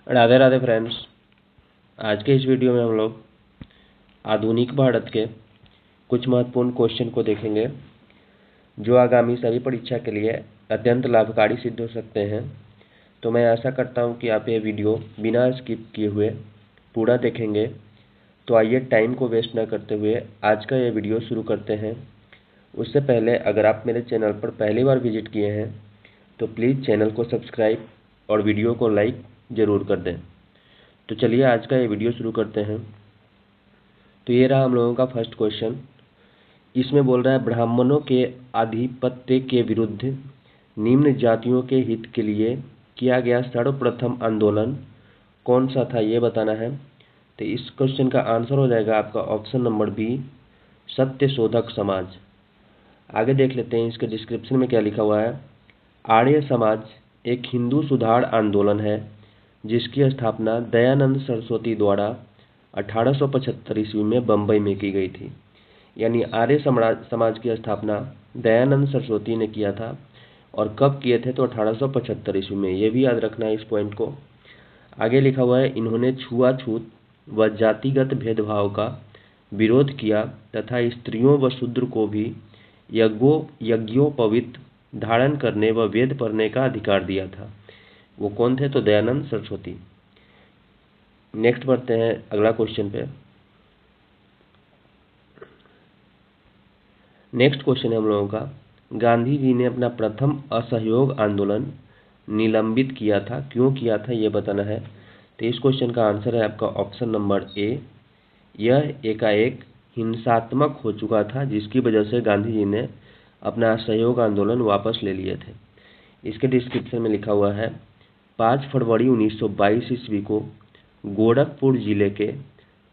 Radhe Radhe friends. आज के इस वीडियो में हम लोग आधुनिक भारत के कुछ महत्वपूर्ण क्वेश्चन को देखेंगे जो आगामी सभी परीक्षा के लिए अत्यंत लाभकारी सिद्ध हो सकते हैं। तो मैं आशा करता हूं कि आप ये वीडियो बिना स्किप किए हुए पूरा देखेंगे। तो आइए टाइम को वेस्ट न करते हुए आज का ये वीडियो शुरू करते हैं। उससे पहले अगर आप मेरे चैनल पर पहली बार विजिट किए हैं तो प्लीज़ चैनल को सब्सक्राइब और वीडियो को लाइक ज़रूर कर दें। तो चलिए आज का ये वीडियो शुरू करते हैं। तो ये रहा हम लोगों का फर्स्ट क्वेश्चन। इसमें बोल रहा है ब्राह्मणों के आधिपत्य के विरुद्ध निम्न जातियों के हित के लिए किया गया सर्वप्रथम आंदोलन कौन सा था, ये बताना है। तो इस क्वेश्चन का आंसर हो जाएगा आपका option number B, Satyashodhak Samaj. आगे देख लेते हैं इसके डिस्क्रिप्शन में क्या लिखा हुआ है। आर्य समाज एक हिंदू सुधार आंदोलन है जिसकी स्थापना दयानंद सरस्वती द्वारा 1875 ईस्वी में बम्बई में की गई थी। यानी आर्य समाज की स्थापना दयानंद सरस्वती ने किया था। और कब किए थे? तो 1875 ईस्वी में। ये भी याद रखना है इस पॉइंट को। आगे लिखा हुआ है इन्होंने छुआछूत व जातिगत भेदभाव का विरोध किया तथा स्त्रियों व शूद्र को भी यज्ञोपवीत धारण करने व वेद पढ़ने का अधिकार दिया था। वो कौन थे? तो दयानंद सरस्वती। नेक्स्ट बढ़ते हैं अगला क्वेश्चन पे। नेक्स्ट क्वेश्चन है हम लोगों का, गांधी जी ने अपना प्रथम असहयोग आंदोलन निलंबित किया था, क्यों किया था, ये बताना है। तो इस क्वेश्चन का आंसर है आपका ऑप्शन नंबर ए, यह एकाएक हिंसात्मक हो चुका था जिसकी वजह से गांधी जी ने अपना असहयोग आंदोलन वापस ले लिए थे। इसके डिस्क्रिप्शन में लिखा हुआ है 5 फरवरी 1922 ईस्वी को गोरखपुर जिले के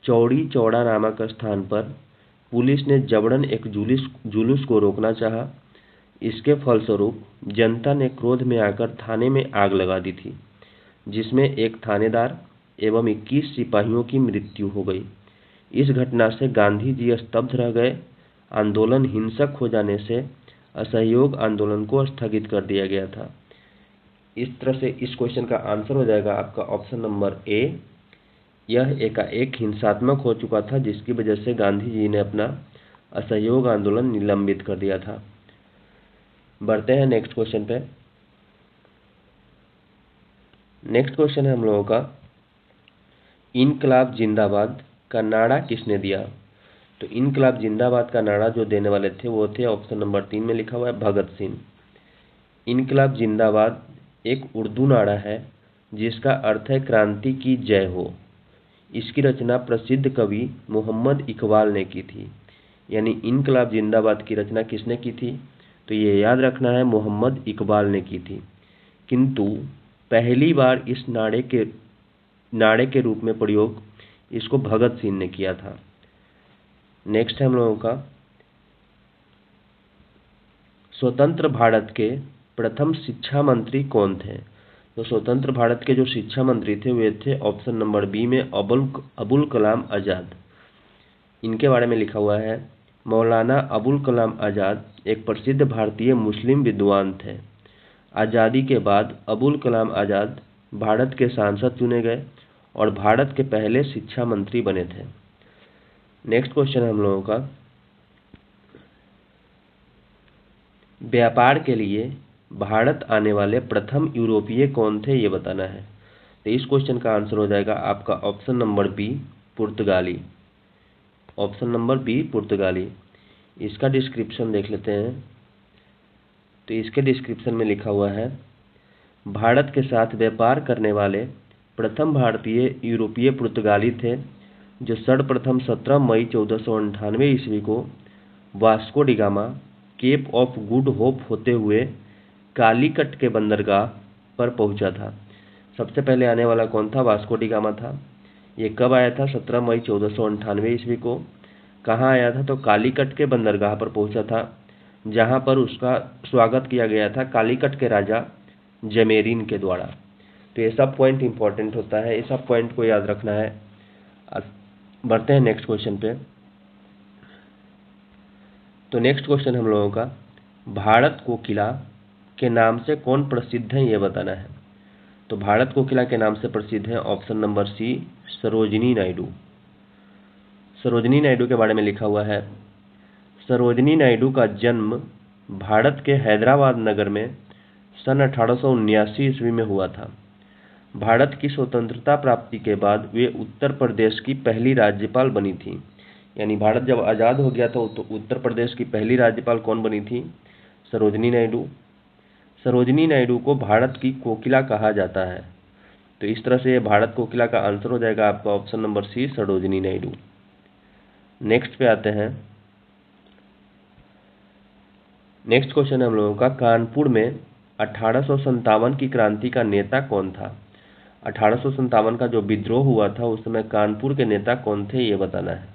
चौड़ी चौड़ा नामक स्थान पर पुलिस ने जबरन एक जुलूस को रोकना चाहा। इसके फलस्वरूप जनता ने क्रोध में आकर थाने में आग लगा दी थी, जिसमें एक थानेदार एवं 21 सिपाहियों की मृत्यु हो गई। इस घटना से गांधी जी स्तब्ध रह गए। आंदोलन हिंसक हो जाने से असहयोग आंदोलन को स्थगित कर दिया गया था। इस तरह से इस क्वेश्चन का आंसर हो जाएगा आपका ऑप्शन नंबर ए, यह एकाएक हिंसात्मक हो चुका था जिसकी वजह से गांधी जी ने अपना असहयोग आंदोलन निलंबित कर दिया था। बढ़ते हैं नेक्स्ट क्वेश्चन पे। नेक्स्ट क्वेश्चन है हम लोगों का, इनकलाब जिंदाबाद का नारा किसने दिया? तो इनकलाब जिंदाबाद का नारा जो देने वाले थे वो थे ऑप्शन नंबर 3 में लिखा हुआ है भगत सिंह। इनकलाब जिंदाबाद एक उर्दू नारा है जिसका अर्थ है क्रांति की जय हो। इसकी रचना प्रसिद्ध कवि मोहम्मद इकबाल ने की थी। यानी इनकलाब जिंदाबाद की रचना किसने की थी? तो ये याद रखना है, मोहम्मद इकबाल ने की थी। किंतु पहली बार इस नारे के रूप में प्रयोग इसको भगत सिंह ने किया था। नेक्स्ट है हम लोगों का, स्वतंत्र भारत के प्रथम शिक्षा मंत्री कौन थे? तो स्वतंत्र भारत के जो शिक्षा मंत्री थे वे थे ऑप्शन नंबर बी में अबुल कलाम आज़ाद। इनके बारे में लिखा हुआ है मौलाना अबुल कलाम आज़ाद एक प्रसिद्ध भारतीय मुस्लिम विद्वान थे। आज़ादी के बाद अबुल कलाम आज़ाद भारत के सांसद चुने गए और भारत के पहले शिक्षा मंत्री बने थे। नेक्स्ट क्वेश्चन है हम लोगों का, व्यापार के लिए भारत आने वाले प्रथम यूरोपीय कौन थे, ये बताना है। तो इस क्वेश्चन का आंसर हो जाएगा आपका ऑप्शन नंबर बी, पुर्तगाली। ऑप्शन नंबर बी, पुर्तगाली। इसका डिस्क्रिप्शन देख लेते हैं। तो इसके डिस्क्रिप्शन में लिखा हुआ है भारत के साथ व्यापार करने वाले प्रथम भारतीय यूरोपीय पुर्तगाली थे जो सर्वप्रथम 17 मई 1498 ईस्वी को Vasco da Gama Cape of Good Hope होते हुए कालीकट के बंदरगाह पर पहुंचा था। सबसे पहले आने वाला कौन था? वास्को डी गामा था। ये कब आया था? 17 मई 1498 ईस्वी को। कहाँ आया था? तो कालीकट के बंदरगाह पर पहुंचा था, जहां पर उसका स्वागत किया गया था कालीकट के राजा जमेरीन के द्वारा। तो ये सब पॉइंट इंपॉर्टेंट होता है, ये सब पॉइंट को याद रखना है। बढ़ते हैं नेक्स्ट क्वेश्चन पे। तो नेक्स्ट क्वेश्चन हम लोगों का, भारत को किला के नाम से कौन प्रसिद्ध है, ये बताना है। तो भारत कोकिला के नाम से प्रसिद्ध है option number C, Sarojini Naidu. Sarojini Naidu के बारे में लिखा हुआ है, सरोजिनी नायडू का जन्म भारत के हैदराबाद नगर में सन 1879 ईस्वी में हुआ था। भारत की स्वतंत्रता प्राप्ति के बाद वे उत्तर प्रदेश की पहली राज्यपाल बनी थी। यानी भारत जब आज़ाद हो गया था तो उत्तर प्रदेश की पहली राज्यपाल कौन बनी थी? सरोजिनी नायडू। सरोजिनी नायडू को भारत की कोकिला कहा जाता है। तो इस तरह से ये भारत कोकिला का आंसर हो जाएगा आपका option number C, Sarojini Naidu. Next पे आते हैं। नेक्स्ट क्वेश्चन है हम लोगों का, कानपुर में 1857 की क्रांति का नेता कौन था? 1857 का जो विद्रोह हुआ था उस समय कानपुर के नेता कौन थे ये बताना है।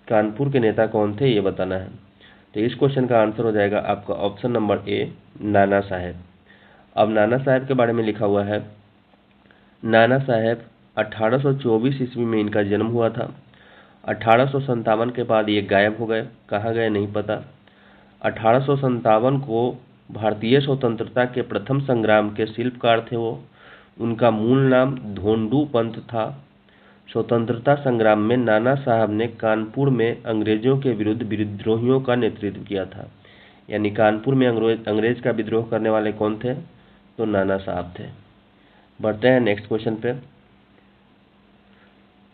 कानपुर के नेता कौन थे ये बताना है। तो इस क्वेश्चन का आंसर हो जाएगा आपका option number A, Nana Saheb. अब नाना साहेब के बारे में लिखा हुआ है, नाना साहेब 1824 ईस्वी में इनका जन्म हुआ था। 1857 के बाद ये गायब हो गए, कहाँ गए नहीं पता। 1857 को भारतीय स्वतंत्रता के प्रथम संग्राम के शिल्पकार थे वो। उनका मूल नाम धोंडू पंत था। स्वतंत्रता संग्राम में नाना साहब ने कानपुर में अंग्रेजों के विरुद्ध विद्रोहियों का नेतृत्व किया था। यानी कानपुर में अंग्रेज का विद्रोह करने वाले कौन थे? तो नाना साहब थे। बढ़ते हैं नेक्स्ट क्वेश्चन पे।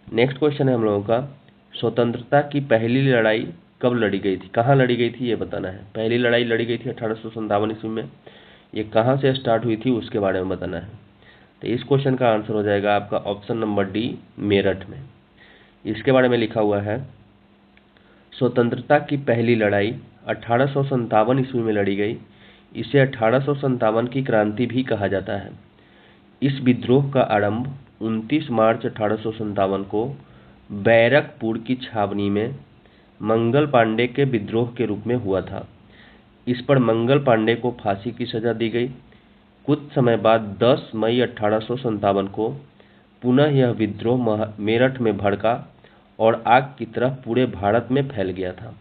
नेक्स्ट क्वेश्चन है हम लोगों का, स्वतंत्रता की पहली लड़ाई कब लड़ी गई थी, कहाँ लड़ी गई थी ये बताना है। पहली लड़ाई लड़ी गई थी 1857 ईस्वी में। ये कहाँ से स्टार्ट हुई थी उसके बारे में बताना है। तो इस क्वेश्चन का आंसर हो जाएगा आपका ऑप्शन नंबर डी, मेरठ में। इसके बारे में लिखा हुआ है, स्वतंत्रता की पहली लड़ाई 1857 ईस्वी में लड़ी गई। इसे 1857 की क्रांति भी कहा जाता है। इस विद्रोह का आरंभ 29 मार्च 1857 को बैरकपुर की छावनी में मंगल पांडे के विद्रोह के रूप में हुआ था। इस पर मंगल पांडे को फांसी की सजा दी गई। कुछ समय बाद 10 मई 1857 को पुनः यह विद्रोह मेरठ में भड़का और आग की तरह पूरे भारत में फैल गया था।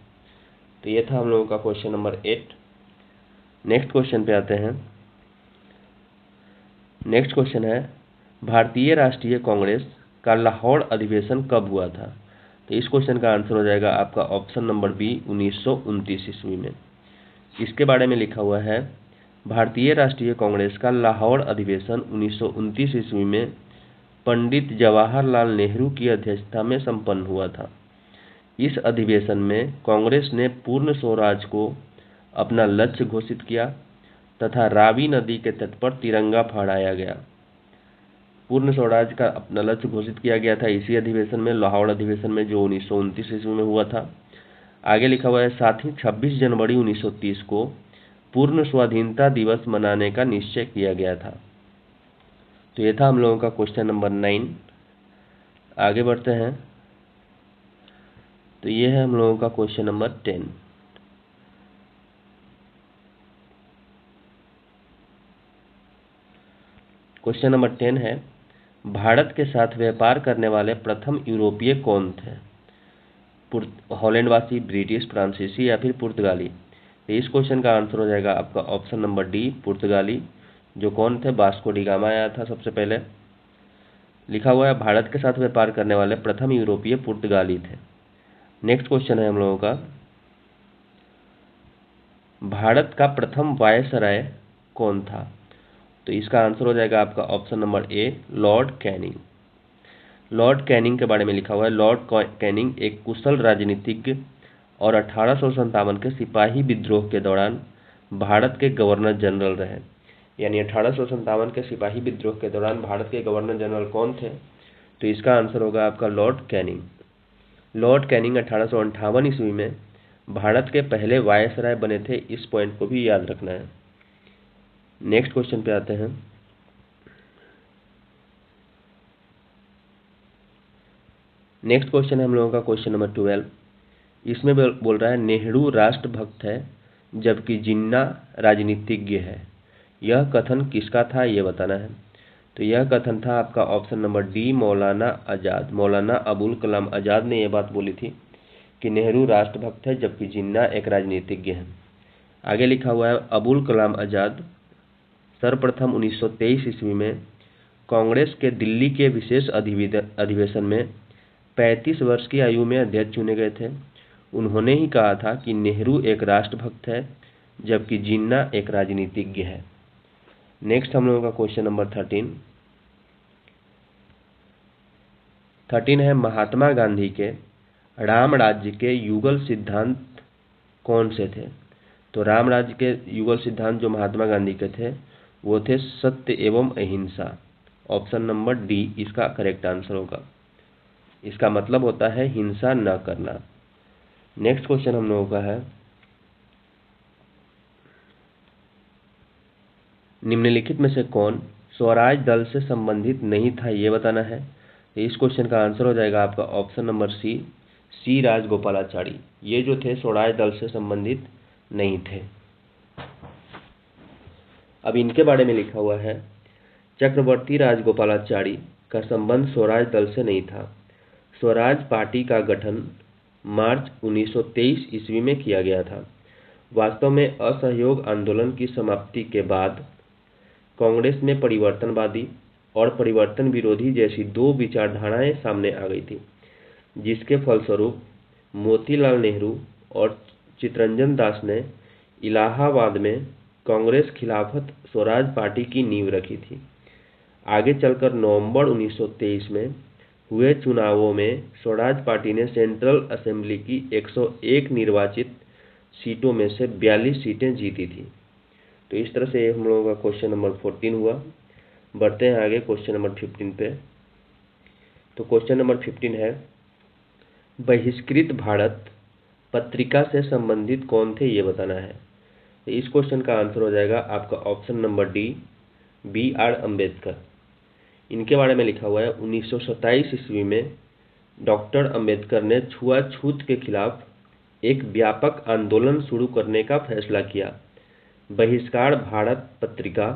तो ये था हम लोगों का क्वेश्चन नंबर 8। नेक्स्ट क्वेश्चन पे आते हैं। नेक्स्ट क्वेश्चन है, भारतीय राष्ट्रीय कांग्रेस का लाहौर अधिवेशन कब हुआ था? तो इस क्वेश्चन का आंसर हो जाएगा आपका ऑप्शन नंबर बी, 1929 ईस्वी में। इसके बारे में लिखा हुआ है, भारतीय राष्ट्रीय कांग्रेस का लाहौर अधिवेशन 1929 ईस्वी में पंडित जवाहरलाल नेहरू की अध्यक्षता में संपन्न हुआ था। इस अधिवेशन में कांग्रेस ने पूर्ण स्वराज को अपना लक्ष्य घोषित किया तथा रावी नदी के तट पर तिरंगा फहराया गया। पूर्ण स्वराज का अपना लक्ष्य घोषित किया गया था इसी अधिवेशन में, लाहौर अधिवेशन में, जो 1929 ईस्वी में हुआ था। आगे लिखा हुआ है, साथ ही 26 जनवरी 1930 को पूर्ण स्वाधीनता दिवस मनाने का निश्चय किया गया था। तो ये था हम लोगों का क्वेश्चन नंबर 9। आगे बढ़ते हैं। तो ये है हम लोगों का क्वेश्चन नंबर 10। क्वेश्चन नंबर 10 है, भारत के साथ व्यापार करने वाले प्रथम यूरोपीय कौन थे? हॉलैंडवासी, ब्रिटिश, फ्रांसीसी या फिर पुर्तगाली? तो इस क्वेश्चन का आंसर हो जाएगा आपका ऑप्शन नंबर डी, पुर्तगाली। जो कौन थे? वास्को डी गामा आया था सबसे पहले। लिखा हुआ है, भारत के साथ व्यापार करने वाले प्रथम यूरोपीय पुर्तगाली थे। नेक्स्ट क्वेश्चन है हम लोगों का, भारत का प्रथम वायसराय कौन था? तो इसका आंसर हो जाएगा आपका option number A, Lord Canning. Lord Canning के बारे में लिखा हुआ है, लॉर्ड कैनिंग एक कुशल राजनीतिज्ञ और 1857 के सिपाही विद्रोह के दौरान भारत के गवर्नर जनरल रहे। यानी 1857 के सिपाही विद्रोह के दौरान भारत के गवर्नर जनरल कौन थे? तो इसका आंसर होगा आपका लॉर्ड कैनिंग। लॉर्ड कैनिंग 1858 ईस्वी में भारत के पहले वायसराय बने थे। इस पॉइंट को भी याद रखना है। नेक्स्ट क्वेश्चन पे आते हैं। नेक्स्ट क्वेश्चन है हम लोगों का क्वेश्चन नंबर 12। इसमें बोल रहा है, नेहरू राष्ट्रभक्त है जबकि जिन्ना राजनीतिज्ञ है। यह कथन किसका था ये बताना है। तो यह कथन था आपका ऑप्शन नंबर डी, मौलाना आज़ाद। मौलाना अबुल कलाम आज़ाद ने यह बात बोली थी कि नेहरू राष्ट्रभक्त है जबकि जिन्ना एक राजनीतिज्ञ है। आगे लिखा हुआ है, अबुल कलाम आज़ाद सर्वप्रथम 1923 ईस्वी में कांग्रेस के दिल्ली के विशेष अधिवेशन में 35 वर्ष की आयु में अध्यक्ष चुने गए थे। उन्होंने ही कहा था कि नेहरू एक राष्ट्रभक्त है जबकि जिन्ना एक राजनीतिज्ञ है। नेक्स्ट हम लोगों का क्वेश्चन नंबर 13 है, महात्मा गांधी के राम राज्य के युगल सिद्धांत कौन से थे? तो राम राज्य के युगल सिद्धांत जो महात्मा गांधी के थे वो थे सत्य एवं अहिंसा। ऑप्शन नंबर डी इसका करेक्ट आंसर होगा। इसका मतलब होता है हिंसा न करना। नेक्स्ट क्वेश्चन हम लोगों का है, निम्नलिखित में से कौन स्वराज दल से संबंधित नहीं था, ये बताना है। तो इस क्वेश्चन का आंसर हो जाएगा आपका ऑप्शन नंबर सी राजगोपालाचारी। ये जो थे स्वराज दल से संबंधित नहीं थे। अब इनके बारे में लिखा हुआ है, चक्रवर्ती राजगोपालाचारी का संबंध स्वराज दल से नहीं था। स्वराज पार्टी का गठन मार्च 1923 ईस्वी में किया गया था। वास्तव में असहयोग आंदोलन की समाप्ति के बाद कांग्रेस में परिवर्तनवादी और परिवर्तन विरोधी जैसी दो विचारधाराएं सामने आ गई थी, जिसके फलस्वरूप मोतीलाल नेहरू और चित्तरंजन दास ने इलाहाबाद में कांग्रेस खिलाफत स्वराज पार्टी की नींव रखी थी। आगे चलकर नवंबर 1923 में हुए चुनावों में स्वराज पार्टी ने सेंट्रल असेंबली की 101 निर्वाचित सीटों में से 42 सीटें जीती थी। तो इस तरह से हम लोगों का क्वेश्चन नंबर 14 हुआ। बढ़ते हैं आगे क्वेश्चन नंबर 15 पे। तो क्वेश्चन नंबर 15 है, बहिष्कृत भारत पत्रिका से संबंधित कौन थे, ये बताना है। तो इस क्वेश्चन का आंसर हो जाएगा आपका option number D B.R. Ambedkar. इनके बारे में लिखा हुआ है, 1927 ईस्वी में डॉक्टर अम्बेडकर ने छुआछूत के खिलाफ एक व्यापक आंदोलन शुरू करने का फैसला किया। बहिष्कार भारत पत्रिका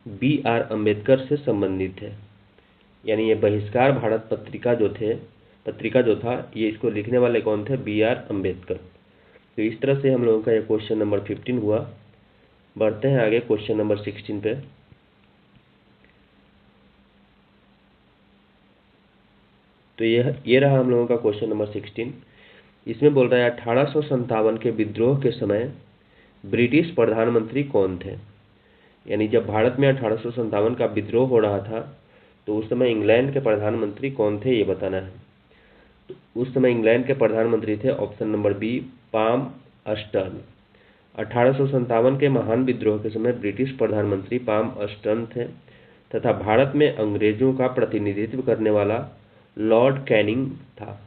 B.R. अम्बेडकर से संबंधित है। यानी ये बहिष्कार भारत पत्रिका जो था ये इसको लिखने वाले कौन थे? B.R. अम्बेडकर। तो इस तरह से हम लोगों का ये क्वेश्चन नंबर 15 हुआ। बढ़ते हैं आगे क्वेश्चन नंबर 16 पे। तो ये रहा हम लोगों का क्वेश्चन नंबर 16। इसमें बोल रहा है 1857 के विद्रोह के समय ब्रिटिश प्रधानमंत्री कौन थे? यानी जब भारत में 1857 का विद्रोह हो रहा था तो उस समय इंग्लैंड के प्रधानमंत्री कौन थे, ये बताना है। तो उस समय इंग्लैंड के प्रधानमंत्री थे ऑप्शन नंबर बी पाम अस्टर्न। 1857 के महान विद्रोह के समय ब्रिटिश प्रधानमंत्री पाम अस्टर्न थे तथा भारत में अंग्रेजों का प्रतिनिधित्व करने वाला लॉर्ड कैनिंग था।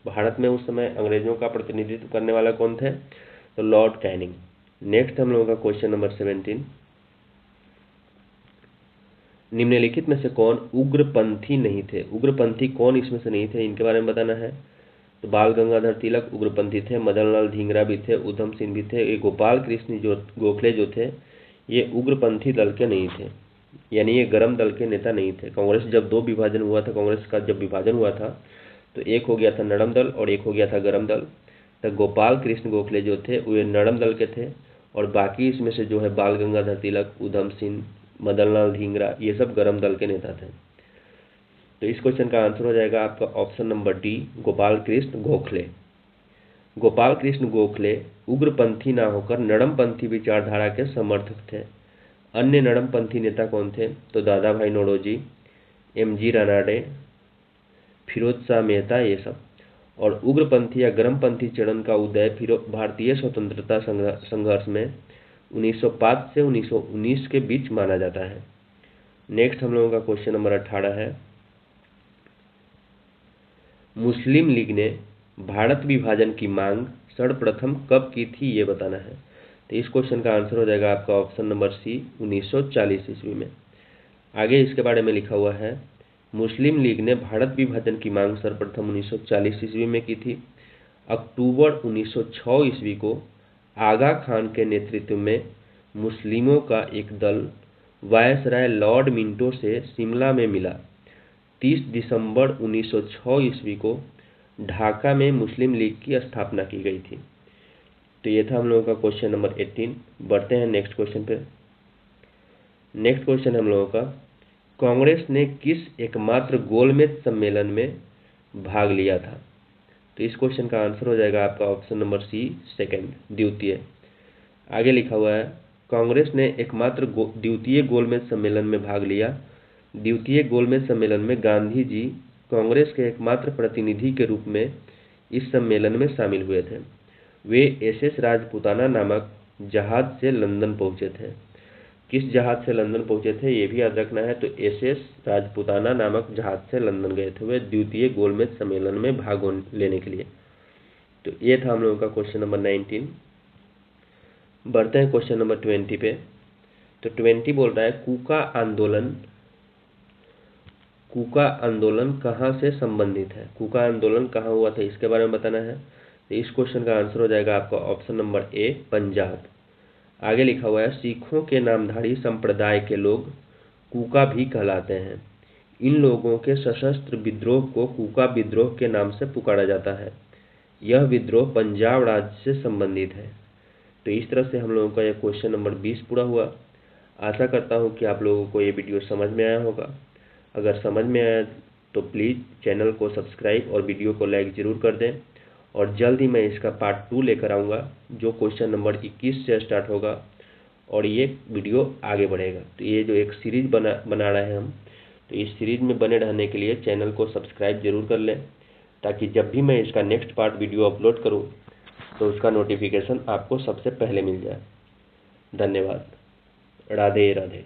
भारत में उस समय अंग्रेजों का प्रतिनिधित्व करने वाला कौन थे? तो लॉर्ड कैनिंग। नेक्स्ट हम लोगों का क्वेश्चन नंबर 17, निम्नलिखित में से कौन उग्रपंथी नहीं थे? उग्रपंथी कौन इसमें से नहीं थे, इनके बारे में बताना है। तो बाल गंगाधर तिलक उग्रपंथी थे, मदनलाल धिंगरा भी थे, उधम सिंह भी थे। ये गोपाल कृष्ण गोखले जो थे ये उग्रपंथी दल के नहीं थे, यानी ये गरम दल के नेता नहीं थे। कांग्रेस जब दो विभाजन हुआ था, कांग्रेस का जब विभाजन हुआ था तो एक हो गया था नरम दल और एक हो गया था गरम दल। तो गोपाल कृष्ण गोखले जो थे वे नरम दल के थे और बाकी इसमें से जो है बाल गंगाधर तिलक, उधम सिंह, मदनलाल धिंगरा, ये सब गरम दल के नेता थे। तो इस क्वेश्चन का आंसर हो जाएगा आपका option number D Gopal Krishna Gokhale. Gopal Krishna Gokhale उग्रपंथी ना होकर नरमपंथी विचारधारा के समर्थक थे। अन्य नरमपंथी नेता कौन थे? तो दादा भाई नौरोजी, M.G. रानाडे, फिरोज शाह मेहता, ये सब। और उग्रपंथी या गरमपंथी चरण का उदय भारतीय स्वतंत्रता संघर्ष में 1905 से 1919 के बीच माना जाता है। नेक्स्ट हम लोगों का क्वेश्चन नंबर 18 है, मुस्लिम लीग ने भारत विभाजन की मांग सर्वप्रथम कब की थी, ये बताना है। तो इस क्वेश्चन का आंसर हो जाएगा आपका ऑप्शन नंबर सी 1940 ईस्वी में। आगे इसके बारे में लिखा हुआ है, मुस्लिम लीग ने भारत विभाजन की मांग सर्वप्रथम 1940 ईस्वी में की थी। अक्टूबर 1906 ईस्वी को आगा खान के नेतृत्व में मुस्लिमों का एक दल वायसराय लॉर्ड मिंटो से शिमला में मिला। 30 दिसंबर 1906 ईस्वी को ढाका में मुस्लिम लीग की स्थापना की गई थी। तो ये था हम लोगों का क्वेश्चन नंबर 18। बढ़ते हैं नेक्स्ट क्वेश्चन पे। नेक्स्ट क्वेश्चन हम लोगों का, कांग्रेस ने किस एकमात्र गोलमेज सम्मेलन में भाग लिया था? तो इस क्वेश्चन का आंसर हो जाएगा आपका ऑप्शन नंबर सी, सेकंड, द्वितीय। आगे लिखा हुआ है, कांग्रेस ने एकमात्र द्वितीय गोलमेज सम्मेलन में भाग लिया। द्वितीय गोलमेज सम्मेलन में गांधी जी कांग्रेस के एकमात्र प्रतिनिधि के रूप में इस सम्मेलन में शामिल हुए थे। वे एसएस राजपूताना नामक जहाज से लंदन पहुंचे थे। किस जहाज से लंदन पहुंचे थे ये भी याद रखना है। तो एसएस राजपूताना नामक जहाज से लंदन गए थे वे द्वितीय गोलमेज सम्मेलन में भाग लेने के लिए। तो ये था हम लोगों का क्वेश्चन नंबर 19। बढ़ते हैं क्वेश्चन नंबर 20 पे। तो 20 बोल रहा है, कूका आंदोलन कहाँ से संबंधित है? कूका आंदोलन कहाँ हुआ था इसके बारे में बताना है। तो इस क्वेश्चन का आंसर हो जाएगा आपका ऑप्शन नंबर ए, पंजाब। आगे लिखा हुआ है, सिखों के नामधारी संप्रदाय के लोग कूका भी कहलाते हैं। इन लोगों के सशस्त्र विद्रोह को कूका विद्रोह के नाम से पुकारा जाता है। यह विद्रोह पंजाब राज्य से संबंधित है। तो इस तरह से हम लोगों का यह क्वेश्चन नंबर 20 पूरा हुआ। आशा करता हूँ कि आप लोगों को ये वीडियो समझ में आया होगा। अगर समझ में आया तो प्लीज़ चैनल को सब्सक्राइब और वीडियो को लाइक ज़रूर कर दें। और जल्द ही मैं इसका पार्ट 2 लेकर आऊँगा जो क्वेश्चन नंबर 21 से स्टार्ट होगा और ये वीडियो आगे बढ़ेगा। तो ये जो एक सीरीज़ बना रहे हैं हम, तो इस सीरीज़ में बने रहने के लिए चैनल को सब्सक्राइब जरूर कर लें, ताकि जब भी मैं इसका नेक्स्ट पार्ट वीडियो अपलोड करूँ तो उसका नोटिफिकेशन आपको सबसे पहले मिल जाए। धन्यवाद। राधे राधे।